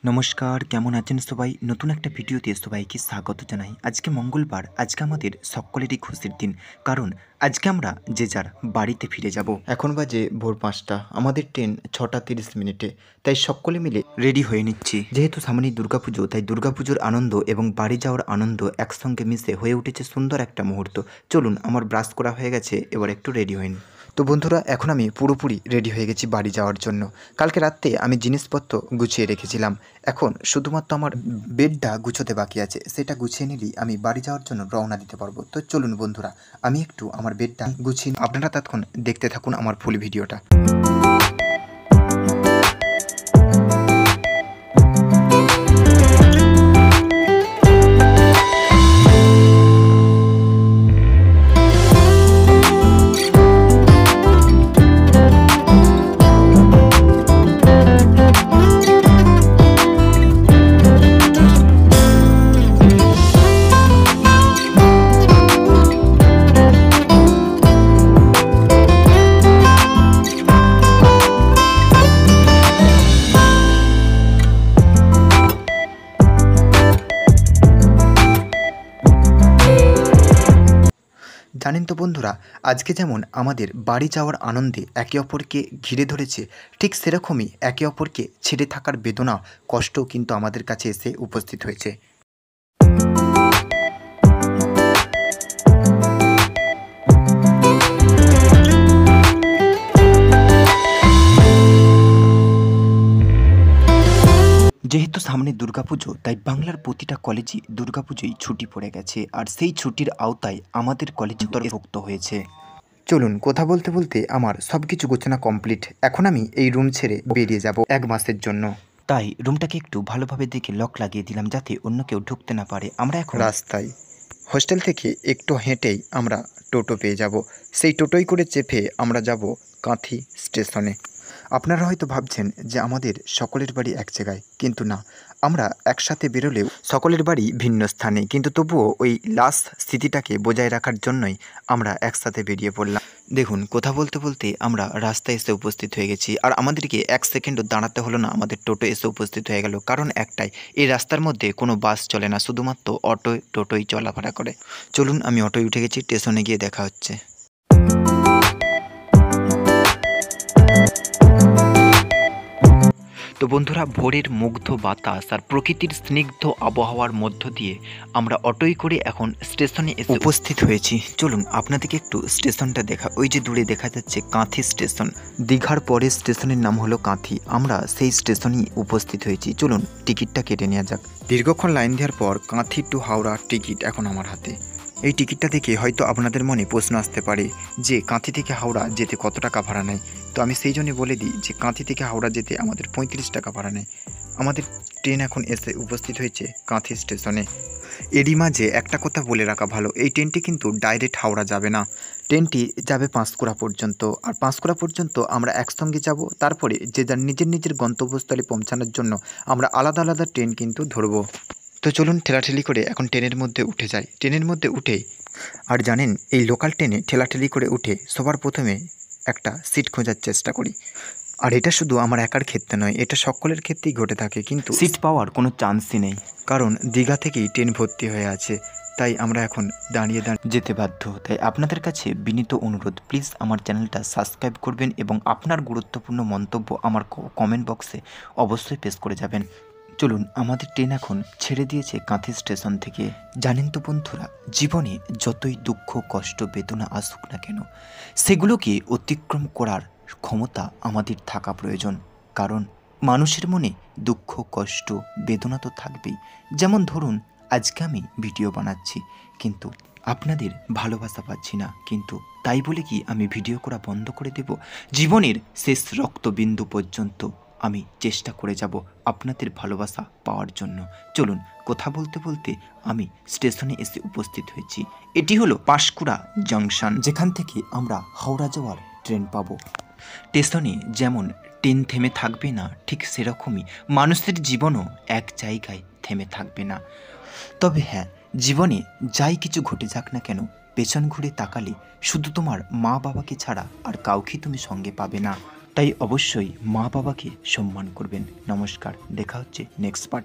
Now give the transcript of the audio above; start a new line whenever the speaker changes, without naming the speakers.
নমস্কার, কেমন আছেন সবাই? নতুন একটা ভিডিওতে সবাইকে স্বাগত জানাই। আজকে মঙ্গলবার, আজকে আমাদের সকলেরই খুশির দিন। কারণ আজকে আমরা যে যার বাড়িতে ফিরে যাব। এখন বাজে ভোর ৫টা, আমাদের ট্রেন ৬টা ৩০ মিনিটে। তাই সকলে মিলে রেডি হয়ে নিচ্ছি। যেহেতু সামনেই দুর্গাপুজো, তাই দুর্গাপুজোর আনন্দ এবং বাড়ি যাওয়ার আনন্দ একসঙ্গে মিশে হয়ে উঠেছে সুন্দর একটা মুহূর্ত। চলুন, আমার ব্রাশ করা হয়ে গেছে, এবার একটু রেডি হয়ে নিই। তো বন্ধুরা, এখন আমি পুরোপুরি রেডি হয়ে গেছি বাড়ি যাওয়ার জন্য। কালকে রাতে আমি জিনিসপত্র গুছিয়ে রেখেছিলাম। এখন শুধুমাত্র আমার বেডটা গুছোতে বাকি আছে, সেটা গুছিয়ে নিলেই আমি বাড়ি যাওয়ার জন্য রওনা দিতে পারবো। তো চলুন বন্ধুরা, আমি একটু আমার বেডটা গুছিয়ে আপনারা ততক্ষণ দেখতে থাকুন আমার ফুল ভিডিওটা। জানেন তো বন্ধুরা, আজকে যেমন আমাদের বাড়ি যাওয়ার আনন্দে একে অপরকে ঘিরে ধরেছে, ঠিক সেরকমই একে অপরকে ছেড়ে থাকার বেদনা, কষ্টও কিন্তু আমাদের কাছে এসে উপস্থিত হয়েছে। যেহেতু সামনে দুর্গাপুজো, তাই বাংলার প্রতিটা কলেজই দুর্গাপুজোয় ছুটি পড়ে গেছে, আর সেই ছুটির আওতায় আমাদের কলেজ অন্তর্ভুক্ত হয়েছে। চলুন, কথা বলতে বলতে আমার সব কিছু গোছানো কমপ্লিট। এখন আমি এই রুম ছেড়ে বেরিয়ে যাব ১ মাসের জন্য। তাই রুমটাকে একটু ভালোভাবে দেখে লক লাগিয়ে দিলাম, যাতে অন্য কেউ ঢুকতে না পারে। আমরা এখন রাস্তায়, হোস্টেল থেকে একটু হেঁটেই আমরা টোটো পেয়ে যাব। সেই টোটোই করে চেপে আমরা যাব কাঁথি স্টেশনে। আপনারা হয়তো ভাবছেন যে আমাদের সকলের বাড়ি এক জায়গায়, কিন্তু না, আমরা একসাথে বেরোলেও সকলের বাড়ি ভিন্ন স্থানে, কিন্তু তবুও ওই লাস্ট স্মৃতিটাকে বজায় রাখার জন্যই আমরা একসাথে বেরিয়ে পড়লাম। দেখুন, কথা বলতে বলতে আমরা রাস্তায় এসে উপস্থিত হয়ে গেছি, আর আমাদেরকে ১ সেকেন্ডও দাঁড়াতে হলো না, আমাদের টোটো এসে উপস্থিত হয়ে গেল। কারণ একটাই, এই রাস্তার মধ্যে কোনো বাস চলে না, শুধুমাত্র অটো টোটোই চলাফেরা করে। চলুন, আমি অটোয় উঠে গেছি, স্টেশনে গিয়ে দেখা হচ্ছে। তো বন্ধুরা, ভোরের মুগ্ধ বাতাস আর প্রকৃতির স্নিগ্ধ আবহাওয়ার মধ্য দিয়ে আমরা অটোয় করে এখন স্টেশনে এসে উপস্থিত হয়েছি। চলুন আপনাদেরকে একটু স্টেশনটা দেখা। ওই যে দূরে দেখা যাচ্ছে কাঁথি স্টেশন। দীঘার পরের স্টেশনের নাম হলো কাঁথি। আমরা সেই স্টেশনেই উপস্থিত হয়েছি। চলুন টিকিটটা কেটে নেওয়া যাক। দীর্ঘক্ষণ লাইন দেওয়ার পর কাঁথি টু হাওড়া টিকিট এখন আমার হাতে। এই টিকিটটা দেখে হয়তো আপনাদের মনে প্রশ্ন আসতে পারে যে কাঁথি থেকে হাওড়া যেতে কত টাকা ভাড়া নেয়। তো আমি সেই জন্য বলে দিই যে কাঁথি থেকে হাওড়া যেতে আমাদের ৩৫ টাকা ভাড়া নেয়। আমাদের ট্রেন এখন এসে উপস্থিত হয়েছে কাঁথি স্টেশনে। এরই মাঝে একটা কথা বলে রাখা ভালো, এই ট্রেনটি কিন্তু ডাইরেক্ট হাওড়া যাবে না। ট্রেনটি যাবে পাঁশকুড়া পর্যন্ত, আর পাঁশকুড়া পর্যন্ত আমরা একসঙ্গে যাব। তারপরে যে যার নিজের নিজের গন্তব্যস্থলে পৌঁছানোর জন্য আমরা আলাদা আলাদা ট্রেন কিন্তু ধরবো। তো চলুন ঠেলাঠেলি করে এখন ট্রেনের মধ্যে উঠে যাই। ট্রেনের মধ্যে উঠে, আর জানেন, এই লোকাল ট্রেনে ঠেলাঠেলি করে উঠে সবার প্রথমে একটা সিট খোঁজার চেষ্টা করি। আর এটা শুধু আমার একার ক্ষেত্রে নয়, এটা সকলের ক্ষেত্রেই ঘটে থাকে, কিন্তু সিট পাওয়ার কোনো চান্সই নেই। কারণ দীঘা থেকেই ট্রেন ভর্তি হয়ে আছে, তাই আমরা এখন দাঁড়িয়ে দাঁড়িয়ে যেতে বাধ্য। তাই আপনাদের কাছে বিনীত অনুরোধ, প্লিজ আমার চ্যানেলটা সাবস্ক্রাইব করবেন এবং আপনার গুরুত্বপূর্ণ মন্তব্য আমার কমেন্ট বক্সে অবশ্যই পেশ করে যাবেন। চলুন, আমাদের ট্রেন এখন ছেড়ে দিয়েছে কাঁথি স্টেশন থেকে। জানেন তো বন্ধুরা, জীবনে যতই দুঃখ কষ্ট বেদনা আসুক না কেন, সেগুলোকে অতিক্রম করার ক্ষমতা আমাদের থাকা প্রয়োজন। কারণ মানুষের মনে দুঃখ কষ্ট বেদনা তো থাকবেই। যেমন ধরুন, আজকে আমি ভিডিও বানাচ্ছি, কিন্তু আপনাদের ভালোবাসা পাচ্ছি না, কিন্তু তাই বলে কি আমি ভিডিও করা বন্ধ করে দেব? জীবনের শেষ রক্তবিন্দু পর্যন্ত আমি চেষ্টা করে যাব আপনাদের ভালোবাসা পাওয়ার জন্য। চলুন, কথা বলতে বলতে আমি স্টেশনে এসে উপস্থিত হয়েছি। এটি হলো পাঁশকুড়া জাংশন, যেখান থেকে আমরা হাওড়া যাওয়ার ট্রেন পাবো। স্টেশনে যেমন ট্রেন থেমে থাকবে না, ঠিক সেরকমই মানুষের জীবনও এক জায়গায় থেমে থাকবে না। তবে হ্যাঁ, জীবনে যাই কিছু ঘটে যাক না কেন, পেছন ঘুরে তাকালে শুধু তোমার মা বাবাকে ছাড়া আর কাউকে তুমি সঙ্গে পাবে না। তাই অবশ্যই মা বাবাকে সম্মান করবেন। নমস্কার, দেখা হচ্ছে নেক্সট পার্টে।